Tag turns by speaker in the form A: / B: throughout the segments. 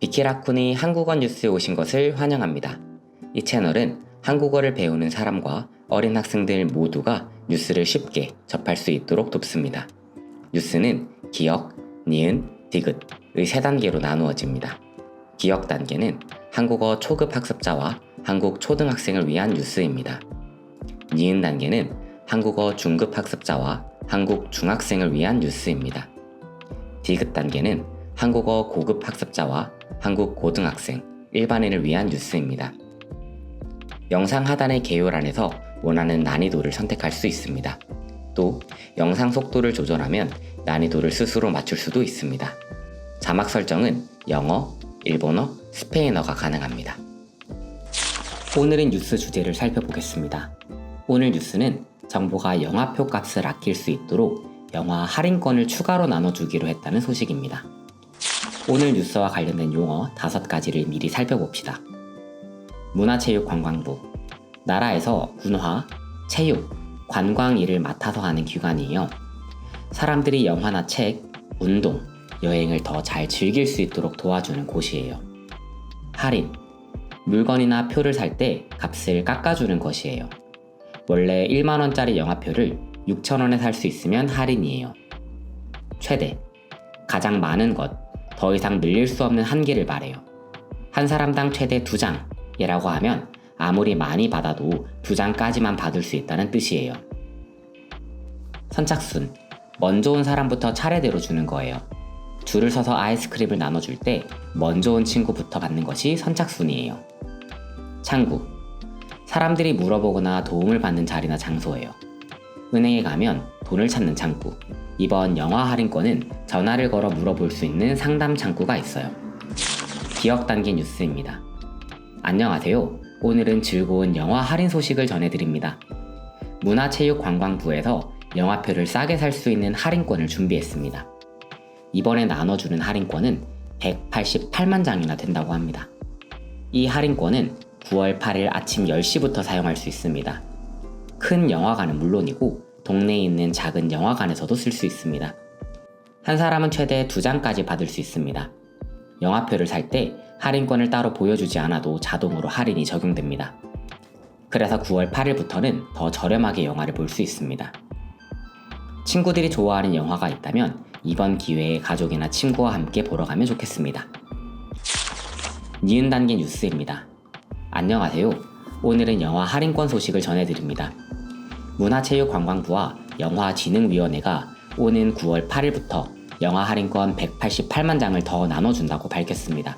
A: 비키라쿤이 한국어 뉴스에 오신 것을 환영합니다. 이 채널은 한국어를 배우는 사람과 어린 학생들 모두가 뉴스를 쉽게 접할 수 있도록 돕습니다. 뉴스는 기역, 니은, 디귿의 3단계로 나누어집니다. 기역 단계는 한국어 초급 학습자와 한국 초등학생을 위한 뉴스입니다. 니은 단계는 한국어 중급 학습자와 한국 중학생을 위한 뉴스입니다. 디귿 단계는 한국어 고급 학습자와 한국 고등학생, 일반인을 위한 뉴스입니다. 영상 하단의 개요란에서 원하는 난이도를 선택할 수 있습니다. 또 영상 속도를 조절하면 난이도를 스스로 맞출 수도 있습니다. 자막 설정은 영어, 일본어, 스페인어가 가능합니다. 오늘의 뉴스 주제를 살펴보겠습니다. 오늘 뉴스는 정부가 영화표 값을 아낄 수 있도록 영화 할인권을 추가로 나눠주기로 했다는 소식입니다. 오늘 뉴스와 관련된 용어 5가지를 미리 살펴봅시다. 문화체육관광부, 나라에서 문화, 체육, 관광 일을 맡아서 하는 기관이에요. 사람들이 영화나 책, 운동, 여행을 더 잘 즐길 수 있도록 도와주는 곳이에요. 할인, 물건이나 표를 살 때 값을 깎아주는 것이에요. 원래 1만원짜리 영화표를 6,000원에 살 수 있으면 할인이에요. 최대, 가장 많은 것, 더 이상 늘릴 수 없는 한계를 말해요. 한 사람당 최대 2장이라고 하면 아무리 많이 받아도 2장까지만 받을 수 있다는 뜻이에요. 선착순, 먼저 온 사람부터 차례대로 주는 거예요. 줄을 서서 아이스크림을 나눠줄 때 먼저 온 친구부터 받는 것이 선착순이에요. 창구, 사람들이 물어보거나 도움을 받는 자리나 장소예요. 은행에 가면 돈을 찾는 창구, 이번 영화 할인권은 전화를 걸어 물어볼 수 있는 상담 창구가 있어요. 기억 단계 뉴스입니다. 안녕하세요. 오늘은 즐거운 영화 할인 소식을 전해드립니다. 문화체육관광부에서 영화표를 싸게 살 수 있는 할인권을 준비했습니다. 이번에 나눠주는 할인권은 188만 장이나 된다고 합니다. 이 할인권은 9월 8일 아침 10시부터 사용할 수 있습니다. 큰 영화관은 물론이고 동네에 있는 작은 영화관에서도 쓸 수 있습니다. 한 사람은 최대 2장까지 받을 수 있습니다. 영화표를 살 때 할인권을 따로 보여주지 않아도 자동으로 할인이 적용됩니다. 그래서 9월 8일부터는 더 저렴하게 영화를 볼 수 있습니다. 친구들이 좋아하는 영화가 있다면 이번 기회에 가족이나 친구와 함께 보러 가면 좋겠습니다. 니은 단계 뉴스입니다. 안녕하세요. 오늘은 영화 할인권 소식을 전해드립니다. 문화체육관광부와 영화진흥위원회가 오는 9월 8일부터 영화 할인권 188만 장을 더 나눠준다고 밝혔습니다.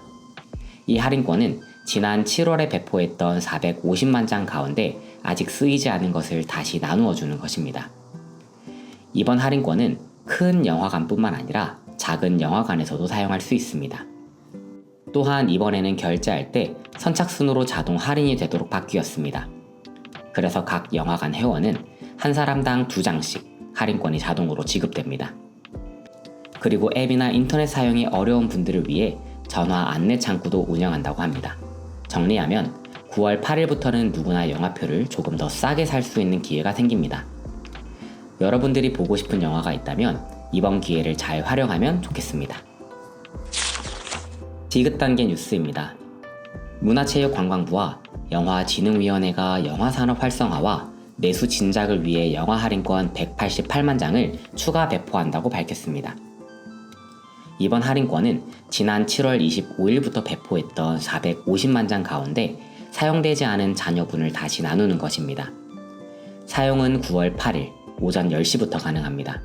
A: 이 할인권은 지난 7월에 배포했던 450만 장 가운데 아직 쓰이지 않은 것을 다시 나누어주는 것입니다. 이번 할인권은 큰 영화관뿐만 아니라 작은 영화관에서도 사용할 수 있습니다. 또한 이번에는 결제할 때 선착순으로 자동 할인이 되도록 바뀌었습니다. 그래서 각 영화관 회원은 한 사람당 2장씩 할인권이 자동으로 지급됩니다. 그리고 앱이나 인터넷 사용이 어려운 분들을 위해 전화 안내 창구도 운영한다고 합니다. 정리하면 9월 8일부터는 누구나 영화표를 조금 더 싸게 살 수 있는 기회가 생깁니다. 여러분들이 보고 싶은 영화가 있다면 이번 기회를 잘 활용하면 좋겠습니다. 디귿 단계 뉴스입니다. 문화체육관광부와 영화진흥위원회가 영화산업 활성화와 내수 진작을 위해 영화 할인권 188만 장을 추가 배포한다고 밝혔습니다. 이번 할인권은 지난 7월 25일부터 배포했던 450만 장 가운데 사용되지 않은 잔여분을 다시 나누는 것입니다. 사용은 9월 8일 오전 10시부터 가능합니다.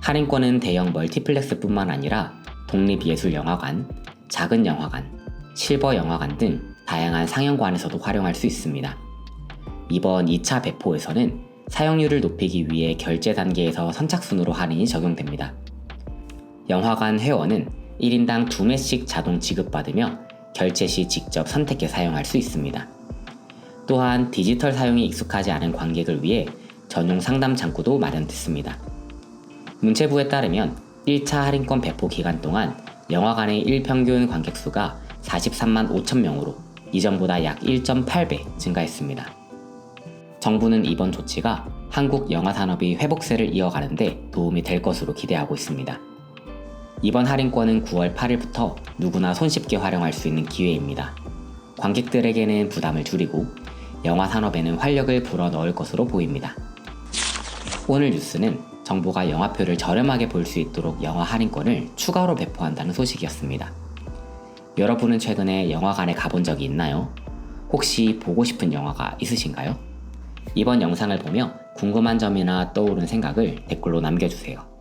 A: 할인권은 대형 멀티플렉스뿐만 아니라 독립예술영화관, 작은 영화관, 실버 영화관 등 다양한 상영관에서도 활용할 수 있습니다. 이번 2차 배포에서는 사용률을 높이기 위해 결제 단계에서 선착순으로 할인이 적용됩니다. 영화관 회원은 1인당 2매씩 자동 지급받으며 결제 시 직접 선택해 사용할 수 있습니다. 또한 디지털 사용이 익숙하지 않은 관객을 위해 전용 상담 창구도 마련됐습니다. 문체부에 따르면 1차 할인권 배포 기간 동안 영화관의 일평균 관객 수가 43만 5천 명으로 이전보다 약 1.8배 증가했습니다. 정부는 이번 조치가 한국 영화 산업이 회복세를 이어가는데 도움이 될 것으로 기대하고 있습니다. 이번 할인권은 9월 8일부터 누구나 손쉽게 활용할 수 있는 기회입니다. 관객들에게는 부담을 줄이고 영화 산업에는 활력을 불어넣을 것으로 보입니다. 오늘 뉴스는 정부가 영화표를 저렴하게 볼 수 있도록 영화 할인권을 추가로 배포한다는 소식이었습니다. 여러분은 최근에 영화관에 가본 적이 있나요? 혹시 보고 싶은 영화가 있으신가요? 이번 영상을 보며 궁금한 점이나 떠오른 생각을 댓글로 남겨주세요.